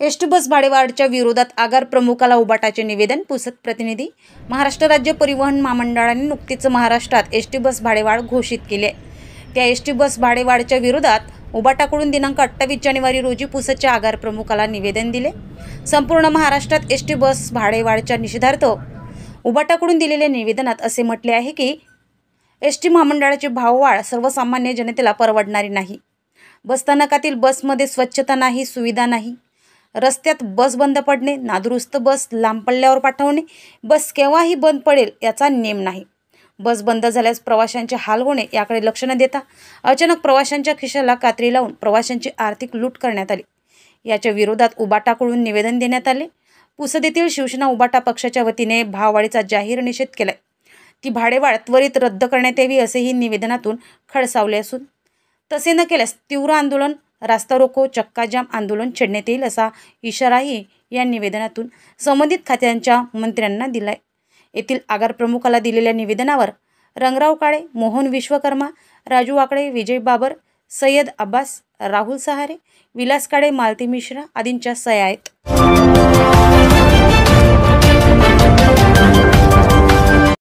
ST bus भाडेवाढच्या विरोधात आगार प्रमुखाला उबाटाचे निवेदन. पुसद प्रतिनिधी. महाराष्ट्र राज्य परिवहन महामंडळाने नुकतीच महाराष्ट्रात एसटी बस भाडेवाढ घोषित केली आहे. त्या एसटी बस भाडेवाढच्या विरोधात उबाटाकडून दिनांक 28 जानेवारी रोजी पुसदच्या आगार प्रमुखाला निवेदन दिले. संपूर्ण महाराष्ट्रात एसटी बस भाडेवाढच्या निषेधार्थ उबाटाकडून दिलेल्या निवेदनात असे म्हटले आहे की एसटी महामंडळाची भाववाढ सर्वसामान्य जनतेला परवडणारी नाही. बसस्थानकातील बसमध्ये स्वच्छता नाही, सुविधा नाही. रस्त्यात बस बंद पडणे, नादुरुस्त बस लांब पल्ल्यावर पाठवणे, बस केव्हाही बंद पडेल याचा नेम नाही. बस बंद झाल्यास प्रवाशांचे हाल होणे याकडे लक्ष न देता अचानक प्रवाशांच्या खिशाला कात्री लावून प्रवाशांची आर्थिक लूट करण्यात आली. याच्या विरोधात उबाटाकडून निवेदन देण्यात आले. पुसद येथील शिवसेना उबाटा पक्षाच्या वतीने भाववाढीचा जाहीर निषेध केलाय. ती भाडेवाढ त्वरित रद्द करण्यात यावी असेही निवेदनातून खडसावले असून तसे न केल्यास तीव्र आंदोलन, रास्ता रोको, चक्काजाम आंदोलन छेडण्यात येईल असा इशाराही या निवेदनातून संबंधित खात्यांच्या मंत्र्यांना दिलाय. येथील आगार प्रमुखाला दिलेल्या निवेदनावर रंगराव काळे, मोहन विश्वकर्मा, राजू वाकडे, विजय बाबर, सय्यद अब्बास, राहुल सहारे, विलास काळे, मालती मिश्रा आदींच्या सह्या आहेत.